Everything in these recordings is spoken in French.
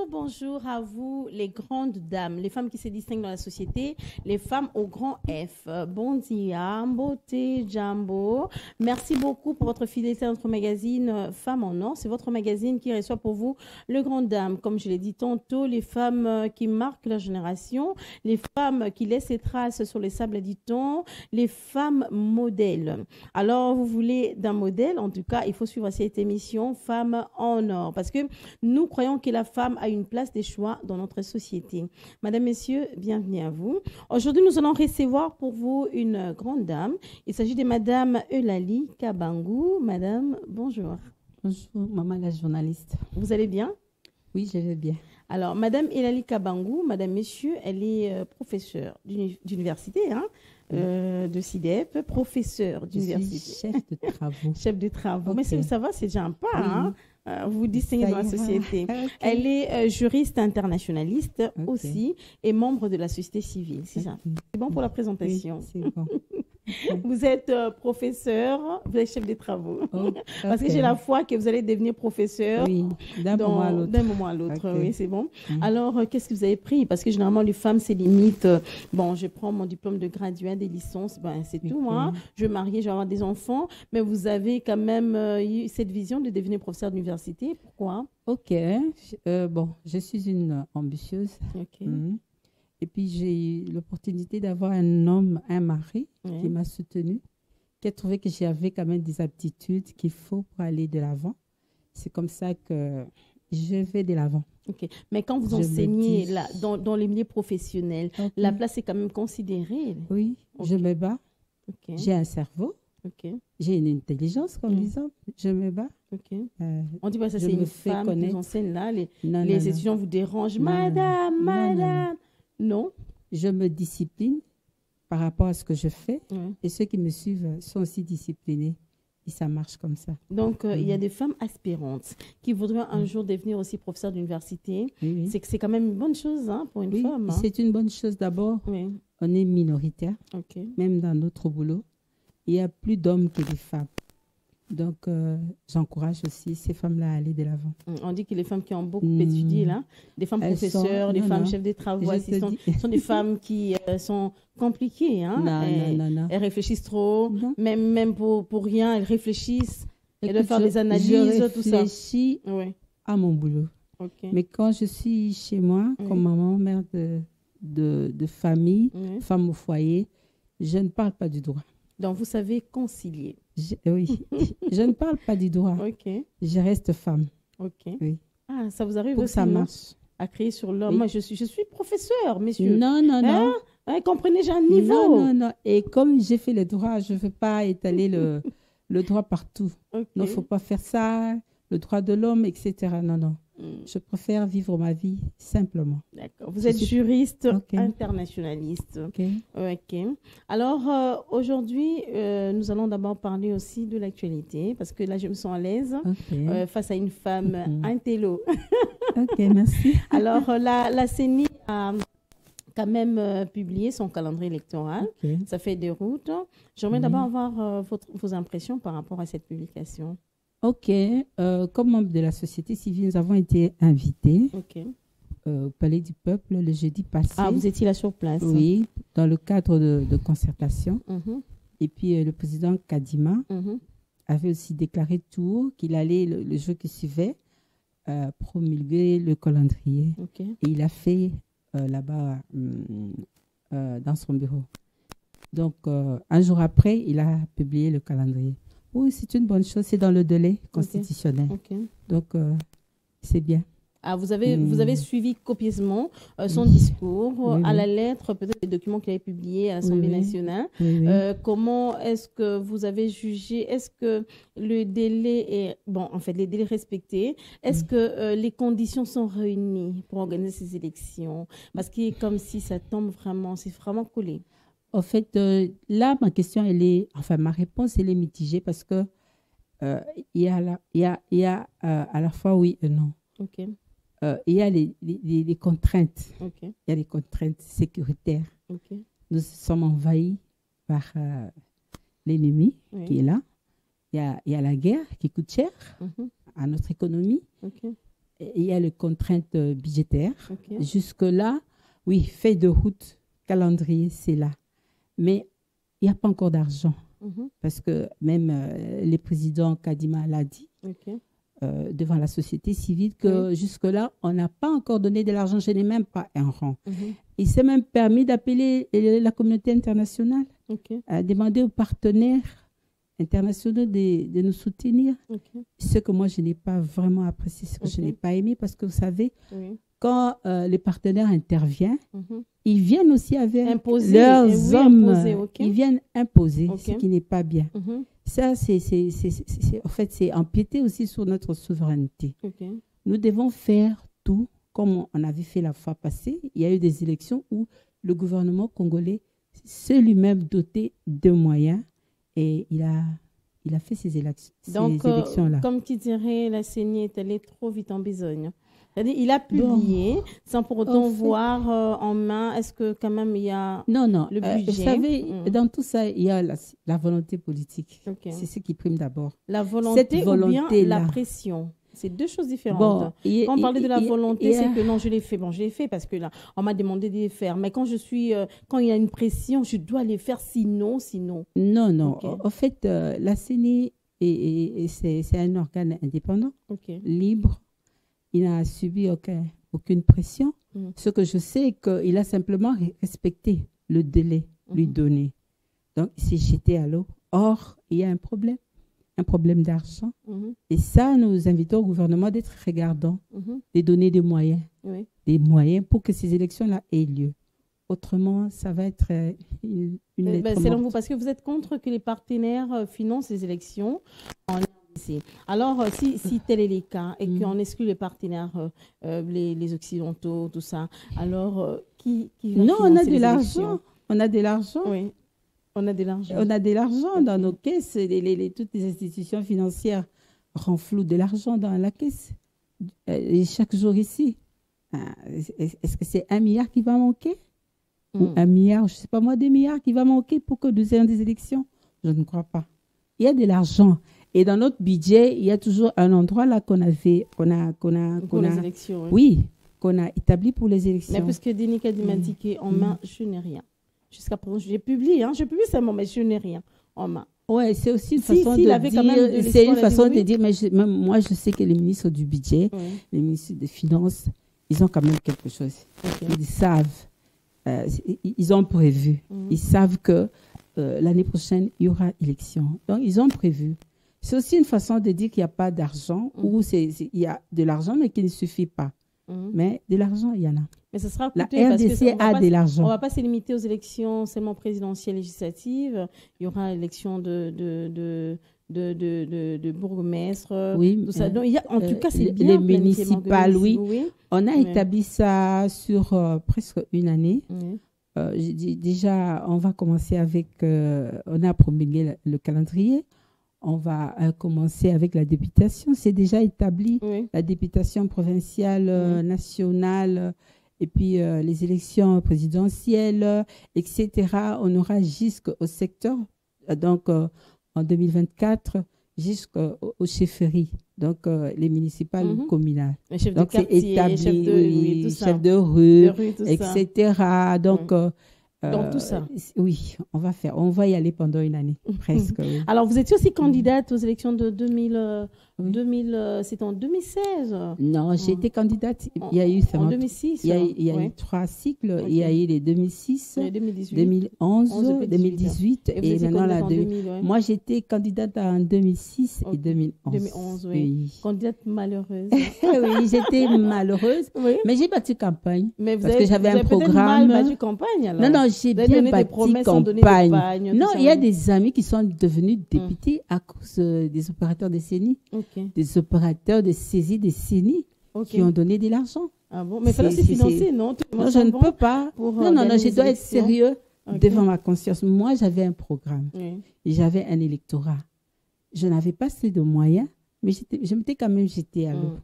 Bonjour à vous, les grandes dames, les femmes qui se distinguent dans la société, les femmes au grand F. Bon dia, beauté, jambo. Merci beaucoup pour votre fidélité à notre magazine Femmes en Or. C'est votre magazine qui reçoit pour vous le grand dame. Comme je l'ai dit tantôt, les femmes qui marquent leur génération, les femmes qui laissent des traces sur les sables du temps, les femmes modèles. Alors, vous voulez d'un modèle, en tout cas, il faut suivre cette émission Femmes en Or parce que nous croyons que la femme a une place des choix dans notre société. Madame, Messieurs, bienvenue à vous. Aujourd'hui, nous allons recevoir pour vous une grande dame. Il s'agit de Madame Eulalie Kabangou. Madame, bonjour. Bonjour, maman la journaliste. Vous allez bien? Oui, je vais bien. Alors, Madame Eulalie Kabangou, Madame, Messieurs, elle est professeure d'université, de CIDEP, professeure d'université. Chef de travaux. Chef de travaux. Okay. Mais ça va, c'est déjà un pas, oui. hein? Vous vous distinguez dans la société. Okay. Elle est juriste internationaliste aussi et membre de la société civile. C'est ça. C'est bon pour la présentation. Oui, c'est bon. Vous êtes professeur, vous êtes chef des travaux. Parce que j'ai la foi que vous allez devenir professeur d'un moment à l'autre. D'un moment à l'autre, oui, c'est bon. Alors, qu'est-ce que vous avez pris? Parce que généralement, les femmes, c'est limite. Bon, je prends mon diplôme de graduat, des licences, ben, c'est tout. Hein. Je vais marier, je vais avoir des enfants. Mais vous avez quand même eu cette vision de devenir professeur d'université. Pourquoi? Ok. Bon, je suis une ambitieuse. Ok. Et puis, j'ai eu l'opportunité d'avoir un homme, un mari, qui m'a soutenue, qui a trouvé que j'avais quand même des aptitudes qu'il faut pour aller de l'avant. C'est comme ça que je vais de l'avant. Ok. Mais quand vous enseignez là, dans les milieux professionnels, la place est quand même considérée. Oui, je me bats. J'ai un cerveau. J'ai une intelligence, comme disons. Je me bats. On dit que ça, c'est une femme qui enseigne là. Les étudiants vous dérangent. Madame. Non. Je me discipline par rapport à ce que je fais et ceux qui me suivent sont aussi disciplinés. Et ça marche comme ça. Donc, il y a des femmes aspirantes qui voudraient un jour devenir aussi professeur d'université. C'est que c'est quand même une bonne chose pour une femme. C'est une bonne chose d'abord. On est minoritaire, même dans notre boulot. Il y a plus d'hommes que de femmes. Donc, j'encourage aussi ces femmes-là à aller de l'avant. On dit que les femmes qui ont beaucoup étudié, là, des femmes professeurs, des femmes chefs de travaux, sont des femmes qui sont compliquées. Hein? Non. Elles réfléchissent trop, même pour rien, elles réfléchissent. Elles doivent faire des analyses, tout ça. Je réfléchis à mon boulot. Mais quand je suis chez moi, comme maman, mère de famille, femme au foyer, je ne parle pas du droit. Donc, vous savez concilier. Oui. Je ne parle pas du droit. Je reste femme. Oui. Ah, ça vous arrive pour aussi, ça marche. À créer sur l'homme. Moi, je suis professeur, messieurs. Non. Comprenez, j'ai un niveau. Non. Et comme j'ai fait le droit, je ne veux pas étaler le droit partout. Il ne faut pas faire ça, le droit de l'homme, etc. Non. Je préfère vivre ma vie simplement. D'accord. Vous êtes juriste internationaliste. Alors, aujourd'hui, nous allons d'abord parler aussi de l'actualité, parce que là, je me sens à l'aise face à une femme intello. Merci. Alors, la CENI a quand même publié son calendrier électoral. Ça fait des routes. J'aimerais d'abord avoir vos impressions par rapport à cette publication. Comme membre de la société civile, nous avons été invités au Palais du Peuple le jeudi passé. Ah, vous étiez là sur place? Oui, dans le cadre de concertation. Et puis, le président Kadima avait aussi déclaré tout haut qu'il allait, le jour qui suivait, promulguer le calendrier. Et il a fait là-bas, dans son bureau. Donc, un jour après, il a publié le calendrier. Oui, c'est une bonne chose. C'est dans le délai constitutionnel. Donc, c'est bien. Ah, vous avez suivi copieusement son discours à la lettre, peut-être les documents qu'il avait publiés à l'Assemblée nationale. Comment est-ce que vous avez jugé? Est-ce que le délai est... Bon, en fait, les délais respectés. Est-ce que les conditions sont réunies pour organiser ces élections? Parce qu'il est comme si ça tombe vraiment, c'est vraiment collé. En fait, là, ma réponse, elle est mitigée parce que il y a à la fois oui et non. Il y a les contraintes. Il y a les contraintes sécuritaires. Nous sommes envahis par l'ennemi qui est là. Il y a la guerre qui coûte cher à notre économie. Et il y a les contraintes budgétaires. Jusque-là, oui, feuille de route, calendrier, c'est là. Mais il n'y a pas encore d'argent. Parce que même le président Kadima l'a dit. Devant la société civile que jusque-là, on n'a pas encore donné de l'argent. Je n'ai même pas un rang. Il s'est même permis d'appeler la communauté internationale à demander aux partenaires internationaux de nous soutenir. Ce que moi, je n'ai pas vraiment apprécié, ce que je n'ai pas aimé, parce que vous savez, quand les partenaires interviennent, ils viennent aussi avec leurs hommes. Ils viennent imposer, ce qui n'est pas bien. Ça, en fait, c'est empiéter aussi sur notre souveraineté. Nous devons faire tout comme on avait fait la fois passée. Il y a eu des élections où le gouvernement congolais s'est lui-même doté de moyens et il a fait ces élections-là. Donc, comme qui dirait, la CENI est allée trop vite en besogne. C'est-à-dire, il a publié sans pour autant voir en main, est-ce que quand même il y a le budget? Vous savez, dans tout ça, il y a la volonté politique. C'est ce qui prime d'abord. La volonté ou bien la pression? C'est deux choses différentes. Quand on parlait de la volonté, c'est que non, je l'ai fait. Bon, je l'ai fait parce que là, on m'a demandé de les faire. Mais quand quand il y a une pression, je dois les faire, sinon. Non. En fait, la CENI, c'est un organe indépendant, libre. Il n'a subi aucune pression. Ce que je sais, c'est qu'il a simplement respecté le délai lui donné. Donc, il s'est jeté à l'eau. Or, il y a un problème d'argent. Et ça, nous invitons au gouvernement d'être regardant, de donner des moyens pour que ces élections-là aient lieu. Autrement, ça va être une lettre selon vous, parce que vous êtes contre que les partenaires financent les élections en RDC. Alors, si tel est le cas et qu'on exclut les partenaires, les occidentaux, tout ça, alors qui va Non, on a de l'argent. On a de l'argent. Oui, on a de l'argent. On a de l'argent dans nos caisses. Toutes les institutions financières renflouent de l'argent dans la caisse. Et chaque jour ici, est-ce que c'est 1 milliard qui va manquer? Ou 1 milliard, je ne sais pas moi, 2 milliards qui va manquer pour que nous ayons des élections? Je ne crois pas. Il y a de l'argent. Et dans notre budget, il y a toujours un endroit là qu'on a les élections. Oui, qu'on a établi pour les élections. Mais puisque Denis Kadima dit qu'en main, je n'ai rien. Jusqu'à présent, j'ai publié, je publie seulement, mais je n'ai rien en main. Oui, c'est aussi une façon de dire, mais même moi, je sais que les ministres du budget, les ministres des Finances, ils ont quand même quelque chose. Ils savent. Ils ont prévu. Ils savent que l'année prochaine, il y aura élection. Donc, ils ont prévu. C'est aussi une façon de dire qu'il n'y a pas d'argent ou il y a de l'argent, mais qu'il ne suffit pas. Mais de l'argent, il y en a. Mais ce sera coûteux, la RDC a de l'argent. On ne va pas se limiter aux élections seulement présidentielles et législatives. Il y aura l'élection de bourgmestre. Oui, tout ça. Donc, en tout cas, c'est bien. Les municipales, oui. On a établi ça sur presque une année. Déjà, on va commencer avec... on a promulgué le calendrier. On va commencer avec la députation. C'est déjà établi. La députation provinciale, nationale, et puis les élections présidentielles, etc. On aura jusqu'au secteur, donc en 2024, jusqu'aux chefferies, donc les municipales ou communales. Les chefs donc de quartier, c'est établi, chefs de rue, etc. Donc Dans tout ça. Oui, on va y aller pendant une année, presque. Oui. Alors, vous étiez aussi candidate aux élections de 2000, c'est en 2016? Non, j'ai été candidate. Il y a eu en 2006. Il y a eu 3 cycles. Okay. Il y a eu les 2006, 2011, 2018 et maintenant la 2000. Moi, j'étais candidate en 2006 et 2011. 2011, oui. Candidate malheureuse. Oui, j'étais malheureuse, mais j'ai battu campagne parce que j'avais un programme. Mal battu campagne alors. Non, j'ai bien battu campagne. Non, il y a des amis qui sont devenus députés à cause des opérateurs de CENI, des opérateurs de saisie des CENI qui ont donné de l'argent. Ah bon, mais il fallait se financer, non? Non, je ne peux pas. Non, je dois être sérieux devant ma conscience. Moi, j'avais un programme et j'avais un électorat. Je n'avais pas assez de moyens, mais je m'étais quand même jetée à l'eau.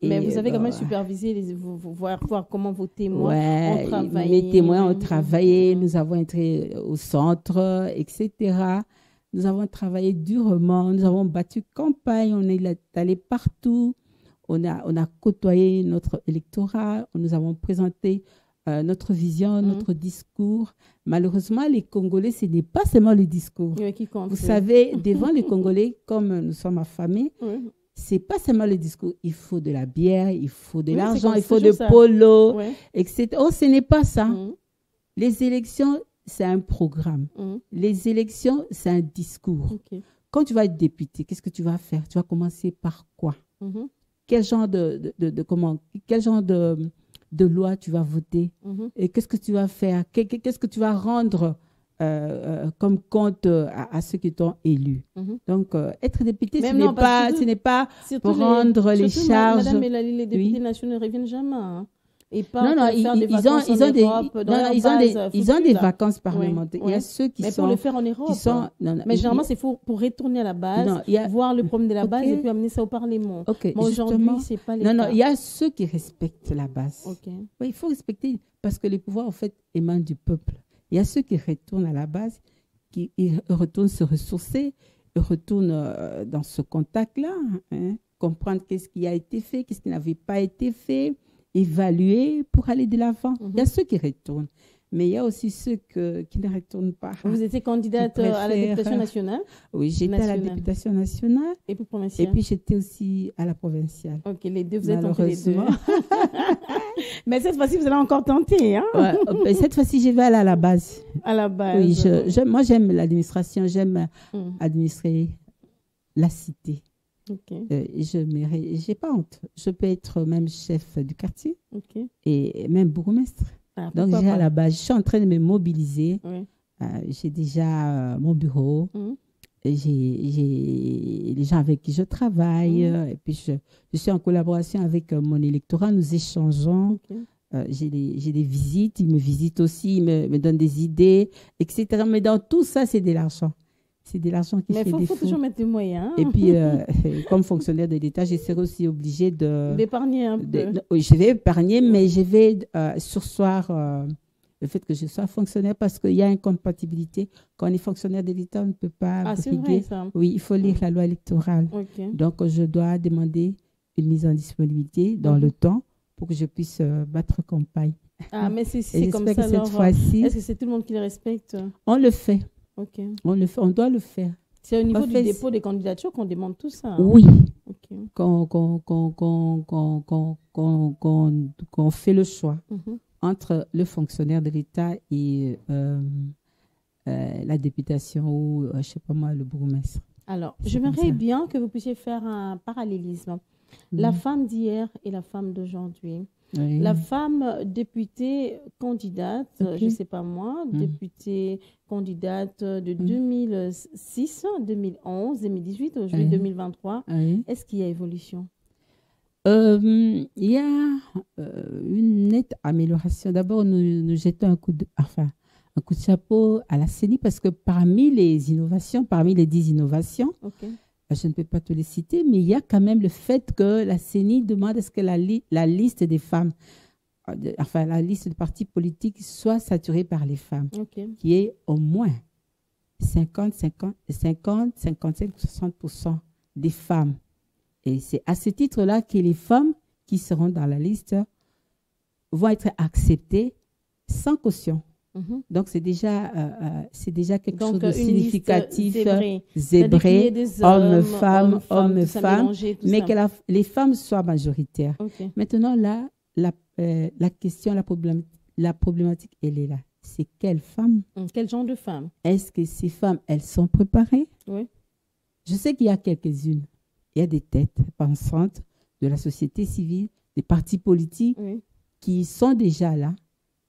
Mais vous avez quand même supervisé, voir comment vos témoins ont travaillé. Mes témoins ont travaillé, nous avons été au centre, etc. Nous avons travaillé durement, nous avons battu campagne, on est allé partout, on a côtoyé notre électorat, nous avons présenté notre vision, notre discours. Malheureusement, les Congolais, ce n'est pas seulement le discours. Vous savez, devant les Congolais, comme nous sommes affamés, c'est pas seulement le discours. Il faut de la bière, il faut de l'argent, il faut de polo, etc. Oh, ce n'est pas ça. Les élections, c'est un programme. Les élections, c'est un discours. Quand tu vas être député, qu'est-ce que tu vas faire? Tu vas commencer par quoi? Quel genre quel genre de loi tu vas voter? Et qu'est-ce que tu vas faire? Qu'est-ce que tu vas rendre comme compte à ceux qui t'ont élu. Donc, être député, ce n'est pas prendre les charges. Madame Mélanie, les députés nationaux ne reviennent jamais. Hein. Et pas non, ils ont des vacances parlementaires. Il y a ceux qui mais sont... pour le faire en Europe. Mais généralement, c'est pour retourner à la base, voir le problème de la base et puis amener ça au Parlement. Mais aujourd'hui, ce n'est pas les cas. Il y a ceux qui respectent la base. Oui, il faut respecter parce que les pouvoirs, en fait, émanent du peuple. Il y a ceux qui retournent à la base, qui retournent se ressourcer, retournent dans ce contact-là, comprendre qu'est-ce qui a été fait, qu'est-ce qui n'avait pas été fait, évaluer pour aller de l'avant. Il y a ceux qui retournent, mais il y a aussi ceux qui ne retournent pas. Vous étiez candidate à la députation nationale? Oui, j'étais à la députation nationale. Et puis provinciale? Et puis j'étais aussi à la provinciale. Ok, les deux, vous êtes entre les deux. Mais cette fois-ci, vous allez encore tenter, hein? Cette fois-ci, je vais aller à la base. À la base. Oui, moi, j'aime l'administration, j'aime administrer la cité. Je n'ai pas honte. Je peux être même chef du quartier et même bourgmestre. Donc, j'ai à la base, je suis en train de me mobiliser. J'ai déjà mon bureau. J'ai les gens avec qui je travaille. Et puis, je suis en collaboration avec mon électorat. Nous échangeons. J'ai des visites. Ils me visitent aussi. Ils me donnent des idées, etc. Mais dans tout ça, c'est de l'argent. C'est de l'argent qui fait défaut. Mais il faut toujours mettre des moyens. Et puis, comme fonctionnaire de l'État, je serai aussi obligée d'épargner un peu. Oui, je vais épargner, mais je vais surseoir le fait que je sois fonctionnaire parce qu'il y a incompatibilité. Quand on est fonctionnaire de l'État, on ne peut pas briguer. Oui, il faut lire la loi électorale. Donc, je dois demander une mise en disponibilité dans le temps pour que je puisse battre campagne. Ah, mais c'est comme ça, cette fois-ci, est-ce que c'est tout le monde qui le respecte? On le fait. On doit le faire. C'est au niveau du dépôt des candidatures qu'on demande tout ça. Oui. Qu'on fait le choix entre le fonctionnaire de l'État et la députation ou, je ne sais pas moi, le bourgmestre. Alors, j'aimerais bien que vous puissiez faire un parallélisme. La femme d'hier et la femme d'aujourd'hui. Oui. La femme députée candidate, je ne sais pas moi, députée candidate de 2006, 2011, 2018, aujourd'hui 2023. Est-ce qu'il y a évolution? Il y a une nette amélioration. D'abord, nous jetons un coup de chapeau à la CENI parce que parmi les innovations, parmi les 10 innovations, je ne peux pas te les citer, mais il y a quand même le fait que la CENI demande à ce que la liste des femmes, la liste de partis politiques soit saturée par les femmes, qui est au moins 55-60% des femmes. Et c'est à ce titre-là que les femmes qui seront dans la liste vont être acceptées sans caution. Donc, c'est déjà quelque chose de significatif, zébré, hommes, femmes, mais que les femmes soient majoritaires. Maintenant, là, la question, la problématique, elle est là. C'est quelles femmes? Quel genre de femmes? Est-ce que ces femmes, elles sont préparées? Oui. Je sais qu'il y a quelques-unes. Il y a des têtes pensantes de la société civile, des partis politiques qui sont déjà là,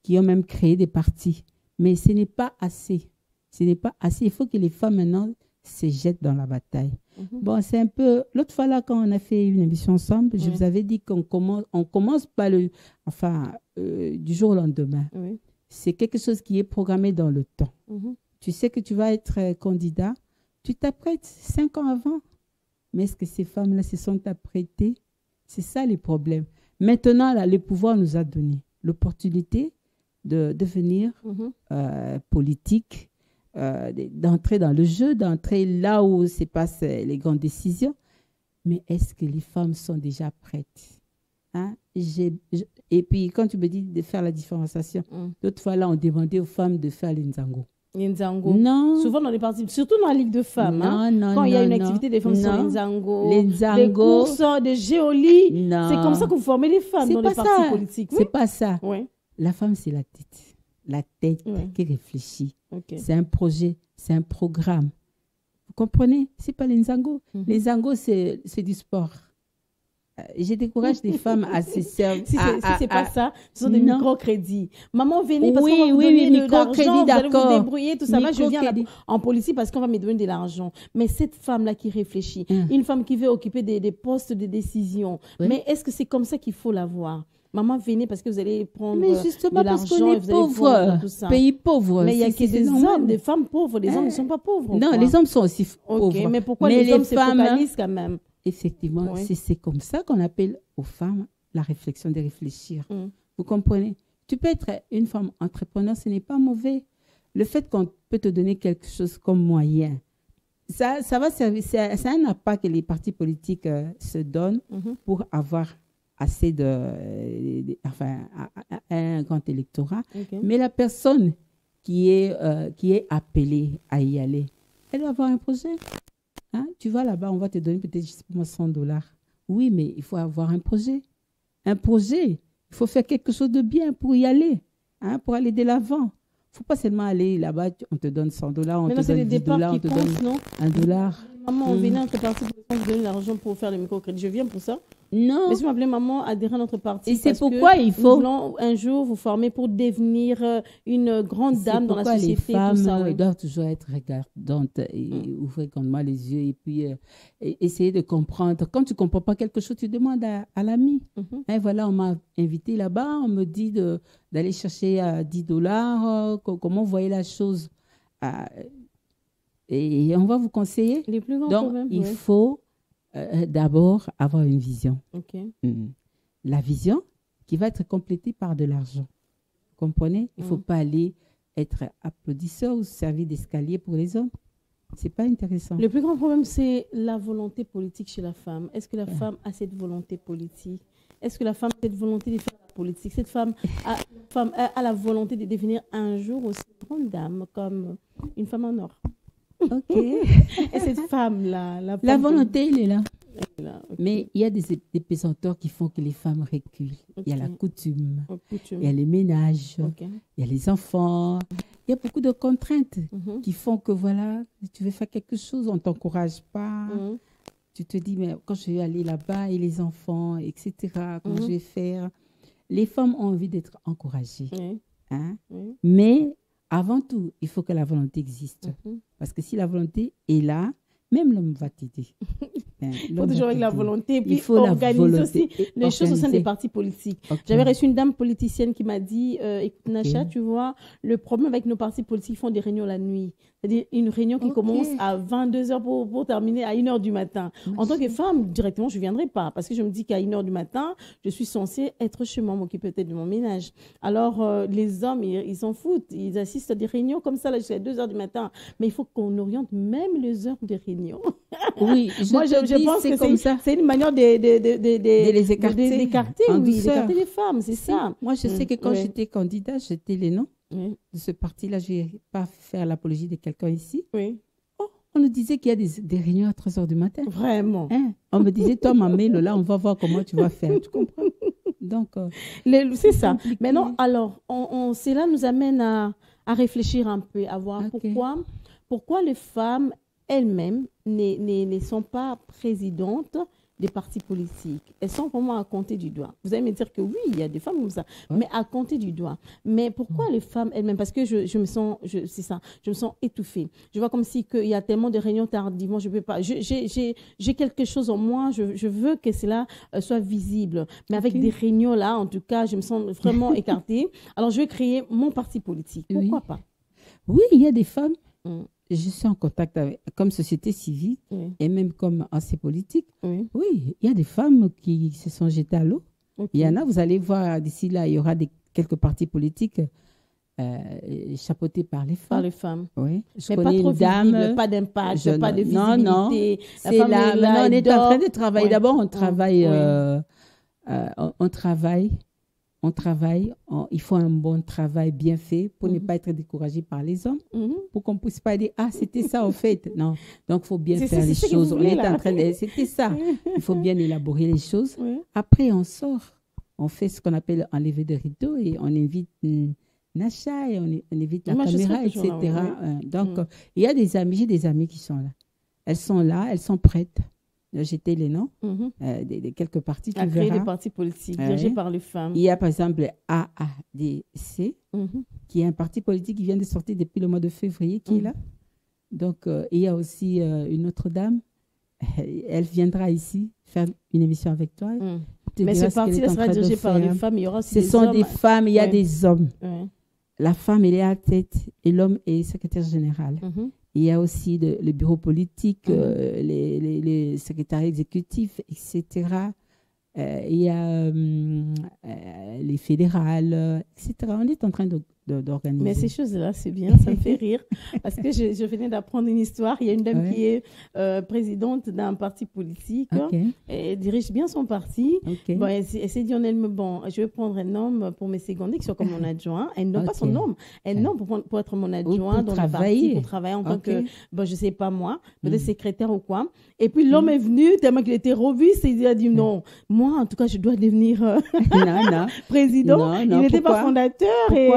qui ont même créé des partis. Mais ce n'est pas assez. Ce n'est pas assez. Il faut que les femmes maintenant se jettent dans la bataille. Bon, c'est un peu... L'autre fois, là, quand on a fait une émission ensemble, je vous avais dit qu'on commence pas du jour au lendemain. C'est quelque chose qui est programmé dans le temps. Tu sais que tu vas être candidat, tu t'apprêtes 5 ans avant. Mais est-ce que ces femmes-là se sont apprêtées? C'est ça les problèmes. Maintenant, là, le pouvoir nous a donné l'opportunité de devenir politique, d'entrer dans le jeu, d'entrer là où se passent les grandes décisions. Mais est-ce que les femmes sont déjà prêtes? Et puis, quand tu me dis de faire la différenciation, l'autre fois, là, on demandait aux femmes de faire l'Inzango. L'Inzango. Non. Souvent dans les parties, surtout dans la Ligue de femmes. Quand il y a une activité, des femmes sont l'Inzango. Des courses, des géolies. C'est comme ça que vous formez les femmes dans les partis politiques. C'est pas ça. Oui. La femme, c'est la tête. La tête qui réfléchit. C'est un projet, c'est un programme. Vous comprenez? C'est pas l'Inzango. L'Inzango, c'est du sport. Je décourage les femmes à se servir. Si c'est pas ça, ce sont des microcrédits. Maman, venez parce qu'on va vous donner de l'argent, vous allez vous débrouiller, tout ça. Moi, je viens en politique parce qu'on va me donner de l'argent. Mais cette femme-là qui réfléchit, une femme qui veut occuper des postes de décision, mais est-ce que c'est comme ça qu'il faut la voir? Maman, venez parce que vous allez prendre de l'argent et vous allez voir tout ça. Pays pauvre. Mais il y a que des hommes, des femmes pauvres. Les hommes ne sont pas pauvres. Non, les hommes sont aussi pauvres. Mais pourquoi les hommes se focalisent quand même? Effectivement, c'est comme ça qu'on appelle aux femmes la réflexion de réfléchir. Vous comprenez? Tu peux être une femme entrepreneur, ce n'est pas mauvais. Le fait qu'on peut te donner quelque chose comme moyen, ça va servir. C'est un appât que les partis politiques se donnent pour avoir assez un grand électorat. Mais la personne qui est appelée à y aller, elle doit avoir un projet. Tu vas là-bas, on va te donner peut-être $100. Oui, mais il faut avoir un projet. Un projet, il faut faire quelque chose de bien pour y aller, pour aller de l'avant. Il ne faut pas seulement aller là-bas, on te donne $100, on te donne $10, on te donne $1. Maman, on venait à notre parti pour vous donner de l'argent pour faire le microcrédit. Je viens pour ça. Non. Mais si vous m'appelez maman, adhérez à notre parti. Et c'est pourquoi il faut... Nous voulons un jour vous former pour devenir une grande dame dans la société. Les femmes doivent toujours être regardantes et ouvrir grandement les yeux et puis essayer de comprendre. Quand tu ne comprends pas quelque chose, tu demandes à l'ami. Et voilà, on m'a invité là-bas, on me dit d'aller chercher $10. Comment vous voyez la chose? Et on va vous conseiller. Les plus grands Donc, problèmes, il faut d'abord avoir une vision. La vision qui va être complétée par de l'argent. Vous comprenez? Il ne faut pas aller être applaudisseur ou servir d'escalier pour les hommes. Ce n'est pas intéressant. Le plus grand problème, c'est la volonté politique chez la femme. Est-ce que la femme a cette volonté politique? Est-ce que la femme a cette volonté de faire la politique? Cette femme a la volonté de devenir un jour aussi grande dame comme une femme en or. Ok. Et cette femme-là, la volonté, elle est là. Mais il y a des pesanteurs qui font que les femmes reculent. Il y a la coutume, il y a les ménages, il y a les enfants. Il y a beaucoup de contraintes qui font que voilà, tu veux faire quelque chose, on ne t'encourage pas. Tu te dis, mais quand je vais aller là-bas et les enfants, etc., comment je vais faire? Les femmes ont envie d'être encouragées. Mais avant tout, il faut que la volonté existe. Parce que si la volonté est là, même l'homme va t'aider. Il faut toujours avec la volonté. Et puis, il faut organiser aussi les choses au sein des partis politiques. J'avais reçu une dame politicienne qui m'a dit, écoute Nacha, tu vois, le problème avec nos partis politiques, ils font des réunions la nuit. C'est-à-dire une réunion qui commence à 22h pour terminer à 1h du matin. En tant que femme, directement, je ne viendrai pas. Parce que je me dis qu'à 1h du matin, je suis censée être chez moi, m'occuper peut-être de mon ménage. Alors, les hommes, ils s'en foutent. Ils assistent à des réunions comme ça, là, jusqu'à 2h du matin. Mais il faut qu'on oriente même les heures des réunions. Oui, moi, je pense que c'est une manière de les écarter. D'écarter les femmes, c'est ça. Moi, je sais que quand j'étais candidat, j'étais les noms. de ce parti-là. Je ne vais pas faire l'apologie de quelqu'un ici. Oui. Oh, on nous disait qu'il y a des réunions à 3 heures du matin. Vraiment. Hein? On me disait, toi, ma mail, là, on va voir comment tu vas faire. Tu comprends? Donc, c'est ça. Maintenant, alors, cela nous amène à réfléchir un peu, à voir pourquoi les femmes elles-mêmes ne sont pas présidentes des partis politiques. Elles sont vraiment à compter du doigt. Vous allez me dire que oui, il y a des femmes comme ça, mais à compter du doigt. Mais pourquoi les femmes elles-mêmes? Parce que je me sens étouffée. Je vois comme si il y a tellement de réunions tardivement, je peux pas. J'ai quelque chose en moi, je veux que cela soit visible. Mais avec des réunions là, en tout cas, je me sens vraiment écartée. Alors, je vais créer mon parti politique. Pourquoi pas? Oui, il y a des femmes. Je suis en contact avec, comme société civile et même comme ancien politique. Oui, il y a des femmes qui se sont jetées à l'eau. Il y en a, vous allez voir, d'ici là, il y aura quelques partis politiques chapeautés par les femmes. Par les femmes. Oui. Mais pas trop visible, pas d'impact, pas de visibilité. Non, c'est là. Maintenant, on est en train de travailler. D'abord, on travaille. On travaille, il faut un bon travail bien fait pour ne pas être découragé par les hommes, pour qu'on ne puisse pas dire « Ah, c'était ça en fait ». Non, donc il faut bien faire les choses. On est en train de... C'était ça. Il faut bien élaborer les choses. Après, on sort. On fait ce qu'on appelle enlever de rideau et on invite Nacha et on invite la caméra, etc. Donc, il y a des amis, j'ai des amis qui sont là. Elles sont prêtes. J'étais les noms de quelques partis. À créer des partis politiques dirigés par les femmes. Il y a par exemple AADC, qui est un parti politique qui vient de sortir depuis le mois de février, qui est là. Donc, il y a aussi une autre dame. Elle viendra ici faire une émission avec toi. Mais ce parti sera dirigé par les femmes. Il y aura aussi des hommes. Ce sont des femmes, il y a des hommes. La femme, elle est à la tête et l'homme est secrétaire général. Il y a aussi le bureau politique, les secrétariats exécutifs, etc. Il y a les fédérales, etc. On est en train d'organiser. Mais ces choses-là, c'est bien, ça me fait rire. Parce que je venais d'apprendre une histoire. Il y a une dame qui est présidente d'un parti politique. Elle dirige bien son parti. Bon, elle s'est dit en elle-même, bon, je vais prendre un homme pour me seconder, qui soit comme mon adjoint. Elle ne donne pas son nom. Elle nomme pour être mon adjoint dans le parti, pour travailler en tant que, bon, je ne sais pas moi, peut-être secrétaire ou quoi. Et puis l'homme est venu, tellement qu'il était revu, il a dit non, moi en tout cas, je dois devenir président. Il n'était pas fondateur et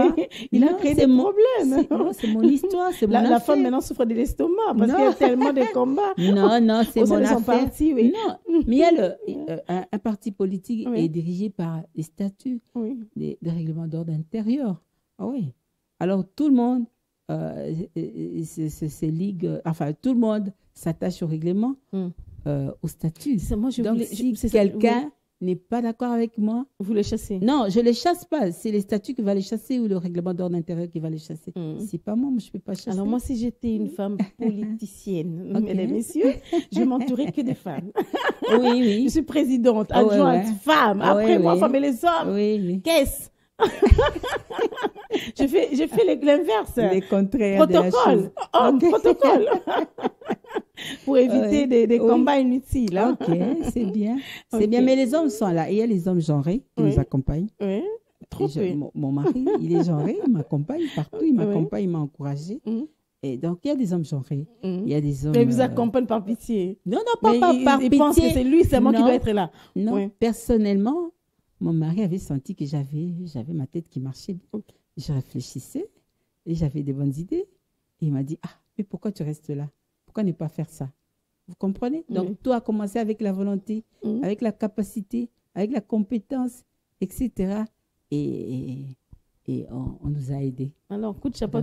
il a créé des problèmes. C'est mon histoire, c'est mon affaire. La femme maintenant souffre de l'estomac parce qu'il y a tellement de combats. Non, c'est mon affaire. Parti, Non, mais il y a un parti politique est dirigé par des statuts, des règlements d'ordre intérieur. Ah oui. Alors tout le monde tout le monde s'attache au règlement, au statut. Donc, si quelqu'un n'est pas d'accord avec moi... Vous le chassez? Non, je ne les chasse pas. C'est les statuts qui vont les chasser ou le règlement d'ordre intérieur qui va les chasser. C'est pas moi, je ne peux pas chasser. Alors moi, si j'étais une femme politicienne, mesdames et messieurs, je m'entourais que des femmes. Oui. Je suis présidente, adjointe, femme. Après, moi, femme et les hommes. Qu'est-ce je fais l'inverse. Les contraires. Protocole. Protocole. Pour éviter des combats inutiles. Ok, c'est bien. C'est bien, mais les hommes sont là. Il y a les hommes genrés qui nous accompagnent. Oui, trop peu. Mon mari, il est genré, il m'accompagne partout, il m'accompagne, il m'a encouragé. Et donc, il y a des hommes genrés. Il y a des hommes... Mais ils vous accompagnent par pitié. Non, pas par pitié. Ils pensent que c'est lui, c'est moi qui dois être là. Non, personnellement, mon mari avait senti que j'avais ma tête qui marchait bien. Je réfléchissais et j'avais des bonnes idées. Et il m'a dit, mais pourquoi tu restes là? Pourquoi ne pas faire ça? Vous comprenez? Donc, tout a commencé avec la volonté, avec la capacité, avec la compétence, etc. Et on nous a aidés. Alors, coup de chapeau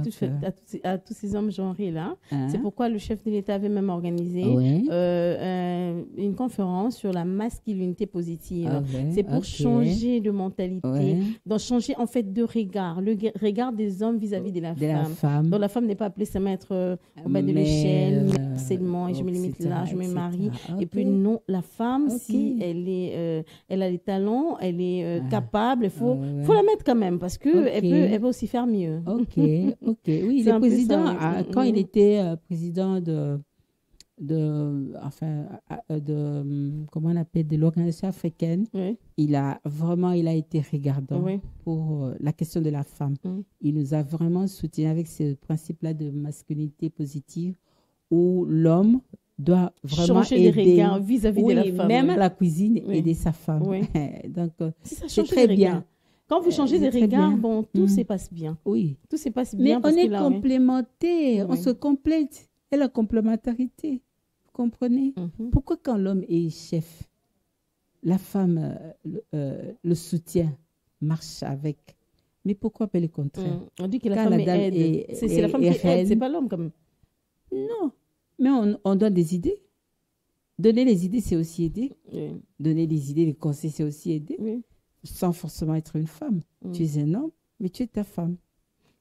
à tous ces hommes genrés-là. C'est pourquoi le chef de l'État avait même organisé une conférence sur la masculinité positive. C'est pour changer de mentalité, donc changer en fait de regard, le regard des hommes vis-à-vis de la femme. Donc, la femme n'est pas appelée à mettre au bas de l'échelle, harcèlement, et je me limite là, je me marie. Et puis non, la femme, si elle a les talents, elle est capable, il faut la mettre quand même parce que elle peut aussi faire mieux. Ok. Oui, le président, quand il était président comment on appelle, de l'organisation africaine, Oui. il a été regardant pour la question de la femme. Il nous a vraiment soutenu avec ce principe-là de masculinité positive où l'homme doit vraiment changer aider, de regard vis-à-vis de la femme. Même à la cuisine, aider sa femme. Donc, c'est très bien. Quand vous changez de regard, bon, tout se passe bien. Oui. Tout se passe bien. Mais on est complémentaires, on se complète. Et la complémentarité, vous comprenez? Pourquoi quand l'homme est chef, la femme le soutient, marche avec? Mais pourquoi pas le contraire? On dit que la femme aide. C'est la femme qui aide, c'est pas l'homme comme. Non, mais on donne des idées. Donner les idées, c'est aussi aider. Donner les idées, les conseils, c'est aussi aider. Sans forcément être une femme. Tu es un homme, mais tu es ta femme.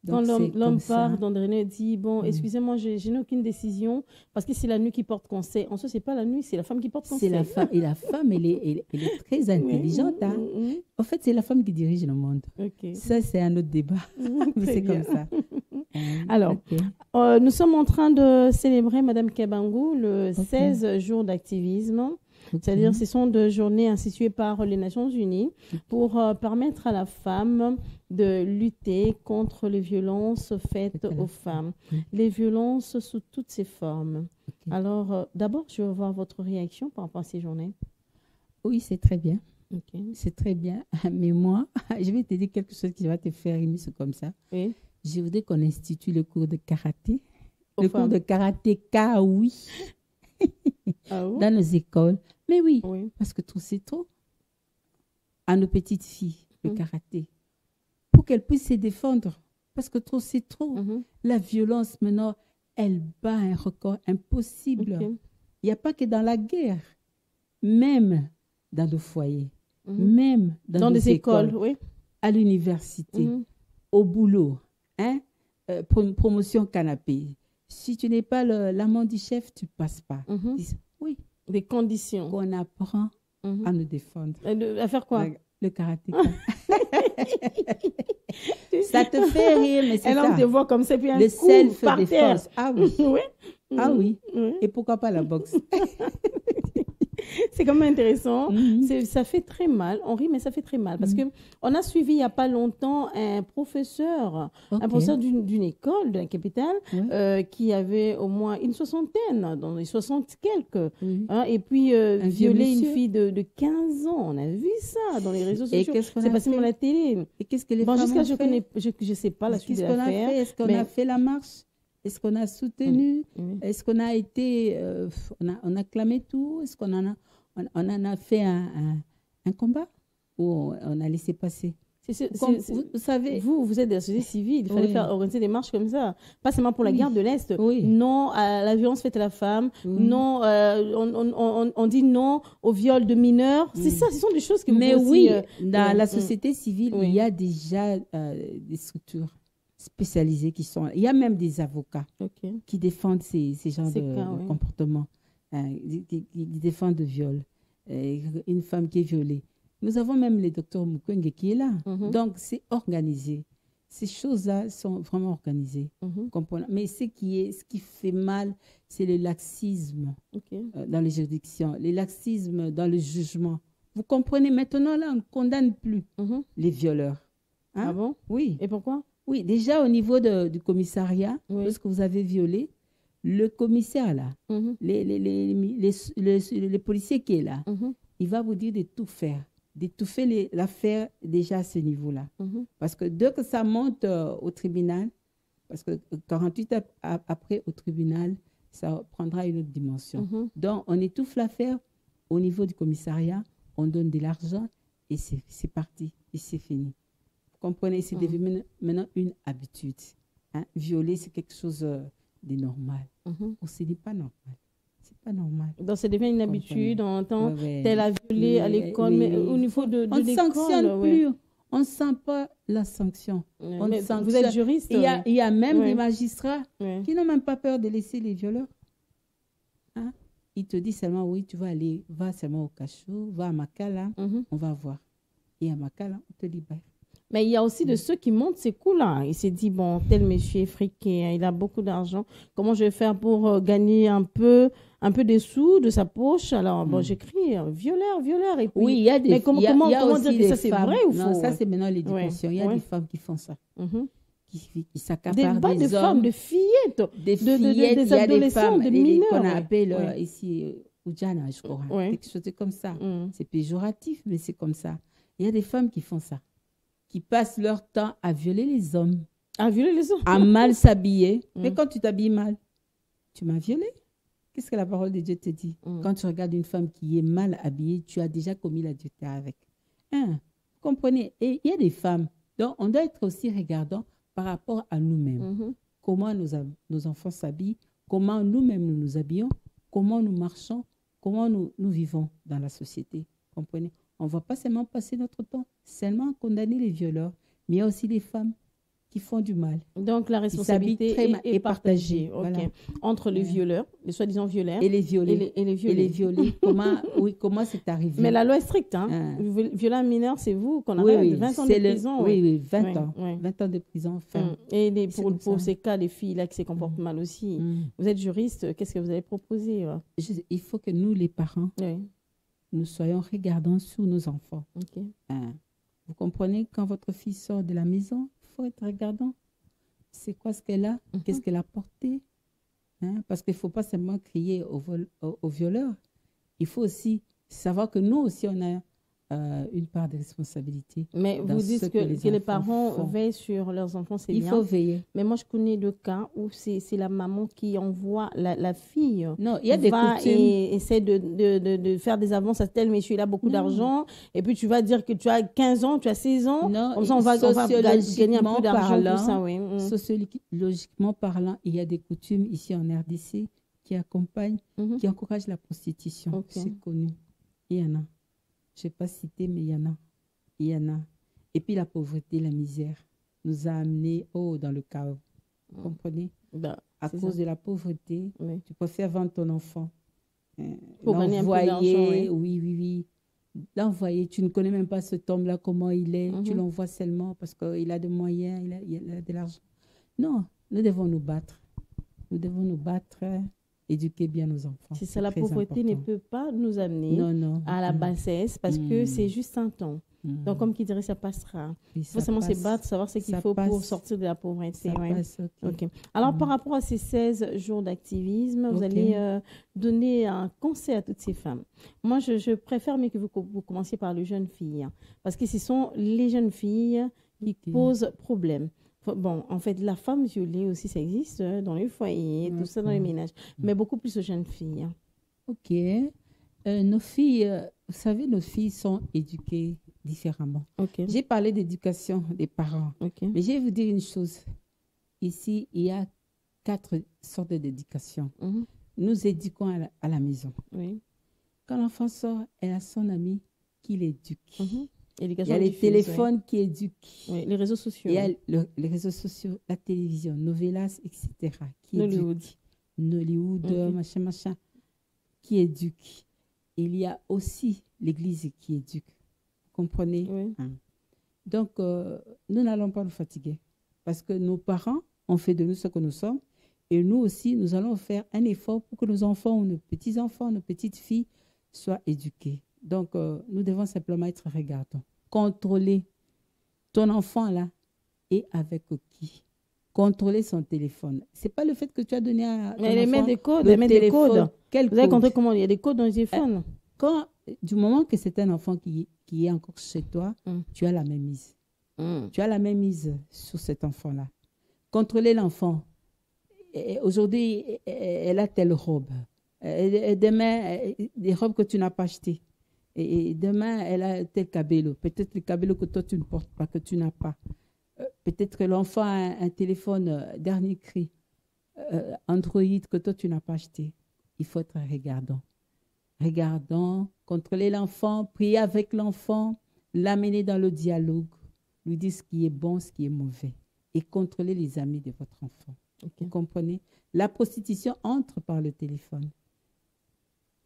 Donc, quand l'homme part, René dit, bon, excusez-moi, je n'ai aucune décision, parce que c'est la nuit qui porte conseil. En soi, ce n'est pas la nuit, c'est la femme qui porte conseil. C'est la femme, et la femme, elle est très intelligente. Hein. En fait, c'est la femme qui dirige le monde. Ça, c'est un autre débat. C'est comme ça. Alors, nous sommes en train de célébrer, Madame Kebangu, le 16 jours d'activisme. C'est-à-dire, ce sont des journées instituées par les Nations Unies pour permettre à la femme de lutter contre les violences faites aux femmes. Les violences sous toutes ses formes. Alors, d'abord, je veux voir votre réaction par rapport à ces journées. Oui, c'est très bien. C'est très bien. Mais moi, je vais te dire quelque chose qui va te faire aimer, c'est comme ça. Oui. Je voudrais qu'on institue le cours de karaté. Cours de karatéka, oui. Dans nos écoles. Mais oui, parce que trop c'est trop. À nos petites filles, le karaté. Pour qu'elles puissent se défendre. Parce que trop c'est trop. La violence, maintenant, elle bat un record impossible. Il n'y a pas que dans la guerre. Même dans nos foyers. Même dans nos écoles. À l'université. Au boulot. Hein? Promotion canapé. Si tu n'es pas l'amant du chef, tu ne passes pas. Oui. Des conditions. Qu'on apprend à nous défendre. À faire quoi? Le karaté. Ça te fait rire, mais c'est ça. Un homme te voit comme ça, puis un le coup self-défense. Ah oui. Ah oui. Oui. Et pourquoi pas la boxe? C'est quand même intéressant. Ça fait très mal. On rit, mais ça fait très mal. Parce qu'on a suivi il n'y a pas longtemps un professeur d'une école de la capitale qui avait au moins une soixantaine, dans les 60 quelques. Et puis, violer une fille de 15 ans. On a vu ça dans les réseaux sociaux. C'est passé dans la télé. Et qu'est-ce que les femmes ont fait? Je ne sais pas la suite de l'affaire. Est-ce qu'on a fait la marche? Est-ce qu'on a soutenu? Est-ce qu'on a été... on a clamé tout? Est-ce qu'on en a fait un combat? Ou on a laissé passer? Vous savez, vous êtes de la société civile. Il fallait faire organiser des marches comme ça. Pas seulement pour la guerre de l'Est. Non à la violence faite à la femme. Non, on dit non au viol de mineurs. C'est ça, ce sont des choses que Mais oui, dans la société civile, il y a déjà des structures spécialisés qui sont... Il y a même des avocats qui défendent ces genres de comportements, qui défendent le viol. Une femme qui est violée. Nous avons même le docteur Mukwege qui est là. Donc, c'est organisé. Ces choses-là sont vraiment organisées. Mais ce qui fait mal, c'est le laxisme dans les juridictions, le laxisme dans le jugement. Vous comprenez, maintenant, là, on ne condamne plus les violeurs. Hein? Ah bon? Oui. Et pourquoi? Oui, déjà au niveau du commissariat, lorsque vous avez violé, le commissaire là, les policiers qui est là, il va vous dire de tout faire, d'étouffer l'affaire déjà à ce niveau-là. Parce que dès que ça monte au tribunal, parce que 48 heures après au tribunal, ça prendra une autre dimension. Donc, on étouffe l'affaire au niveau du commissariat, on donne de l'argent et c'est parti, et c'est fini. Comprenez, c'est devenu maintenant une habitude. Hein? Violer, c'est quelque chose de normal. Ce n'est pas normal. C'est pas normal. Donc, ça devient une habitude. On entend tel a violé à l'école, mais au niveau de l'école... On ne sanctionne plus. On ne sent pas la sanction. Vous êtes juriste. Il y a même des magistrats qui n'ont même pas peur de laisser les violeurs. Hein? Ils te disent seulement, oui, tu vas aller, va seulement au cachot, va à Makala, on va voir. Et à Makala, on te libère. Mais il y a aussi de ceux qui montent ces coups-là. Il s'est dit, bon, tel monsieur est friqué, hein, il a beaucoup d'argent. Comment je vais faire pour gagner un peu des sous de sa poche? Alors, bon, j'écris violeur. Et puis, oui, il y a des mais comment aussi dire que ça, c'est vrai ou faux? Non, ça, c'est maintenant l'éducation. Il y a des femmes qui font ça. Qui s'accaparent des des hommes. Femmes, de fillettes. Des fillettes, des adolescents, de mineurs. Qu'on appelle ici, Oudjana, je crois. Quelque chose comme ça. C'est péjoratif, mais c'est comme ça. Il y a des femmes qui font ça. Qui passent leur temps à violer les hommes. À violer les hommes. À mal s'habiller. Mais quand tu t'habilles mal, tu m'as violé. Qu'est-ce que la parole de Dieu te dit? Quand tu regardes une femme qui est mal habillée, tu as déjà commis l'adultère avec. Vous comprenez? Et il y a des femmes. Donc, on doit être aussi regardant par rapport à nous-mêmes. Comment nos enfants s'habillent, comment nous-mêmes nous nous habillons, comment nous marchons, comment nous vivons dans la société. Vous comprenez? On ne va pas seulement passer notre temps seulement à condamner les violeurs, mais il y a aussi les femmes qui font du mal. Donc, la responsabilité est partagée. Voilà. Entre les violeurs, les soi-disant violeurs. Et les violés. Et les violés. Comment c'est arrivé? Mais la loi est stricte. Violent mineur, c'est vous qu'on arrête 20 ans de prison. Oui, 20 ans. 20 ans de prison ferme. Et pour ces cas, les filles-là qui se comportent mal aussi, vous êtes juriste, qu'est-ce que vous avez proposé? Il faut que nous, les parents, nous soyons regardants sur nos enfants. Vous comprenez, quand votre fille sort de la maison, il faut être regardant. C'est quoi ce qu'elle a? Qu'est-ce qu'elle a porté? Parce qu'il ne faut pas seulement crier au violeur. Il faut aussi savoir que nous aussi, on a une part de responsabilité. Mais vous dites que les parents veillent sur leurs enfants, c'est bien. Il faut veiller. Mais moi, je connais le cas où c'est la maman qui envoie la fille. Non, il y a des coutumes. Et essaie de faire des avances à tel monsieur, il a beaucoup d'argent. Et puis, tu vas dire que tu as 15 ans, tu as 16 ans. Non, comme ça, on va gagner un peu d'argent. Sociologiquement parlant, il y a des coutumes ici en RDC qui accompagnent, qui encouragent la prostitution. C'est connu. Il y en a. Je ne vais pas citer, mais il y en a. Et puis la pauvreté, la misère nous a amenés dans le chaos. Vous comprenez? À cause de la pauvreté, tu préfères vendre ton enfant. Pour gagner un peu d'argent. Oui. L'envoyer, tu ne connais même pas cet homme-là, comment il est. Tu l'envoies seulement parce qu'il a des moyens, il a de l'argent. Non, nous devons nous battre. Nous devons nous battre. Éduquer bien nos enfants. C'est ça, la pauvreté ne peut pas nous amener à la bassesse parce que c'est juste un temps. Donc, comme qui dirait, ça passera. Il faut seulement se battre, savoir ce qu'il faut pour sortir de la pauvreté. Alors, par rapport à ces 16 jours d'activisme, vous allez donner un conseil à toutes ces femmes. Moi, je préfère mieux que vous commenciez par les jeunes filles parce que ce sont les jeunes filles qui posent problème. Bon, en fait, la femme violée aussi, ça existe dans les foyers, tout ça dans les ménages, mais beaucoup plus aux jeunes filles. Ok. Nos filles, vous savez, nos filles sont éduquées différemment. J'ai parlé d'éducation des parents, mais je vais vous dire une chose. Ici, il y a 4 sortes d'éducation. Nous éduquons à la maison. Quand l'enfant sort, elle a son ami qui l'éduque. Il y a les téléphones qui éduquent. Les réseaux sociaux. Il y a les réseaux sociaux, la télévision, novelas, etc. Nollywood, machin, qui éduquent. Il y a aussi l'église qui éduque. Vous comprenez? Donc, nous n'allons pas nous fatiguer. Parce que nos parents ont fait de nous ce que nous sommes. Et nous aussi, nous allons faire un effort pour que nos enfants ou nos petits-enfants, nos petites filles soient éduqués. Donc, nous devons simplement être regardants. Contrôler ton enfant là et avec qui? Contrôler son téléphone. Ce n'est pas le fait que tu as donné à ton enfant met des codes, elle met des codes. Quel vous avez compris comment il y a des codes dans les téléphones? Du moment que c'est un enfant qui est encore chez toi, tu as la même mise. Tu as la même mise sur cet enfant-là. Contrôler l'enfant. Aujourd'hui, elle a telle robe. Et demain, des robes que tu n'as pas achetées. Et demain, elle a tel cabello. Peut-être le cabello que toi, tu ne portes pas, que tu n'as pas. Peut-être que l'enfant a un téléphone dernier cri, Android, que toi, tu n'as pas acheté. Il faut être regardant. Regardant, contrôler l'enfant, prier avec l'enfant, l'amener dans le dialogue, lui dire ce qui est bon, ce qui est mauvais. Et contrôler les amis de votre enfant. Vous comprenez? La prostitution entre par le téléphone.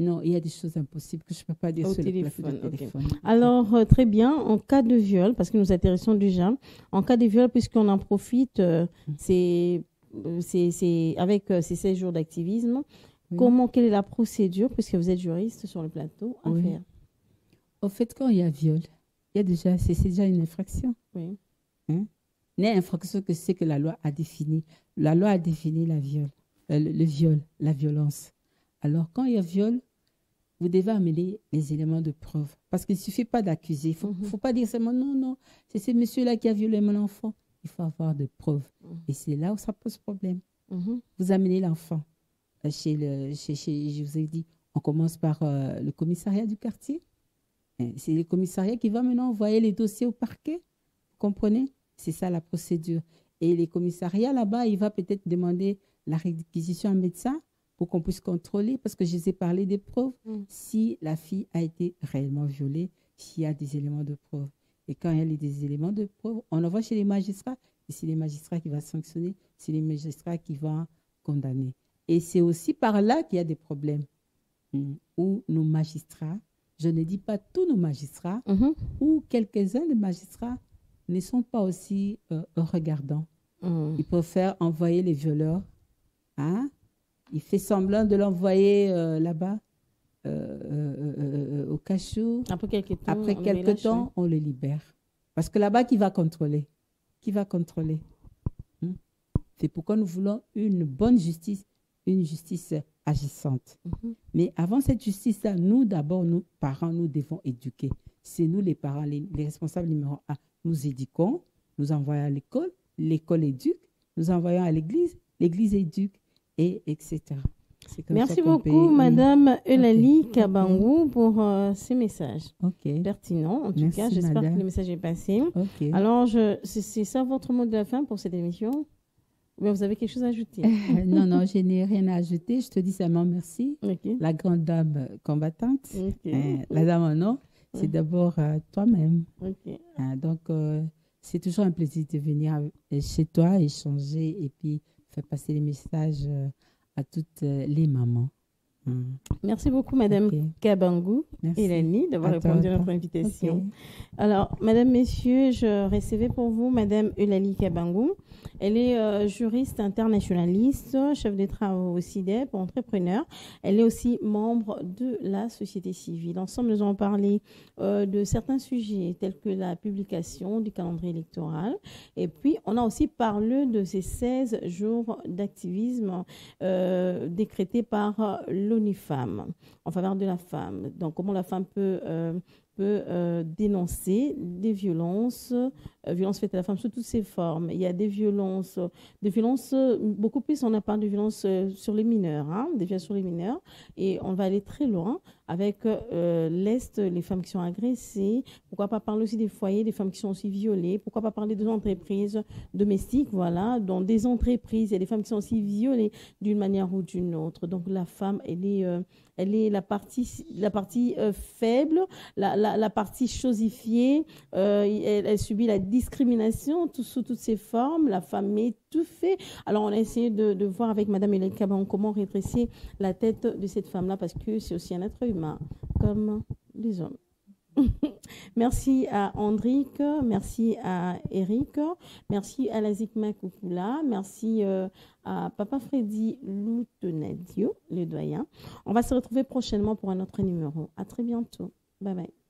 Non, il y a des choses impossibles que je ne peux pas dire au sur téléphone, le plateau de téléphone. Alors, très bien, en cas de viol, parce que nous intéressons déjà, en cas de viol, puisqu'on en profite, c'est avec ces 16 jours d'activisme, quelle est la procédure, puisque vous êtes juriste sur le plateau, à faire? Au fait, quand il y a viol, c'est déjà une infraction. Oui. Hein? Une infraction que c'est que la loi a défini. La loi a défini le viol, la violence. Alors, quand il y a viol, vous devez amener les éléments de preuve. Parce qu'il ne suffit pas d'accuser. Il ne faut pas dire seulement non, c'est ce monsieur-là qui a violé mon enfant. Il faut avoir des preuves. Et c'est là où ça pose problème. Vous amenez l'enfant. Je vous ai dit, on commence par le commissariat du quartier. C'est le commissariat qui va maintenant envoyer les dossiers au parquet. Vous comprenez? C'est ça la procédure. Et les commissariats là-bas, il va peut-être demander la réquisition à un médecin pour qu'on puisse contrôler, parce que je vous ai parlé des preuves, si la fille a été réellement violée, s'il y a des éléments de preuve. Et quand il y a des éléments de preuve, on envoie chez les magistrats, et c'est les magistrats qui vont sanctionner, c'est les magistrats qui vont condamner. Et c'est aussi par là qu'il y a des problèmes, où nos magistrats, je ne dis pas tous nos magistrats, ou quelques-uns des magistrats ne sont pas aussi regardants. Ils préfèrent envoyer les violeurs, il fait semblant de l'envoyer là-bas au cachot. Après quelques temps, on le libère. Parce que là-bas, qui va contrôler? C'est pourquoi nous voulons une bonne justice, une justice agissante. Mais avant cette justice-là, nous, d'abord, nous, parents, nous devons éduquer. C'est nous, les parents, les responsables numéro 1. Nous éduquons, nous envoyons à l'école, l'école éduque, nous envoyons à l'église, l'église éduque, et etc. Merci beaucoup, Madame Eulalie Kabangou, pour ces messages pertinents. En tout cas, j'espère que le message est passé. Alors, c'est ça votre mot de la fin pour cette émission? Ou bien vous avez quelque chose à ajouter? Non, je n'ai rien à ajouter. Je te dis seulement merci. La grande dame combattante, la dame en or, c'est d'abord toi-même. Donc, c'est toujours un plaisir de venir chez toi, échanger et puis faire passer les messages à toutes les mamans. Merci beaucoup, Madame Kabangou Eulalie, d'avoir répondu à notre invitation. Alors, Madame, Messieurs, je recevais pour vous Madame Eulalie Kabangou. Elle est juriste internationaliste, chef des travaux au CIDEP, entrepreneur. Elle est aussi membre de la société civile. Ensemble, nous allons parlé de certains sujets tels que la publication du calendrier électoral. Et puis, on a aussi parlé de ces 16 jours d'activisme décrétés par l'ONU Femmes en faveur de la femme. Donc, comment la femme peut dénoncer des violences faites à la femme sous toutes ses formes. Il y a des violences beaucoup plus, on a parlé de violences sur les mineurs, des violences sur les mineurs, et on va aller très loin avec l'Est, les femmes qui sont agressées. Pourquoi pas parler aussi des foyers, des femmes qui sont aussi violées? Pourquoi pas parler des entreprises domestiques, voilà, dans des entreprises, il y a des femmes qui sont aussi violées d'une manière ou d'une autre. Donc la femme, elle est la partie faible, la partie chosifiée, elle subit la discrimination sous toutes ses formes, la femme est étouffée. Alors on a essayé de voir avec Madame Eulalie Kabangou comment redresser la tête de cette femme-là, parce que c'est aussi un être humain, comme les hommes. Merci à Andrick, merci à Eric, merci à Lazikma Koukoula, merci à Papa Freddy Loutenadio, le doyen. On va se retrouver prochainement pour un autre numéro. À très bientôt. Bye bye.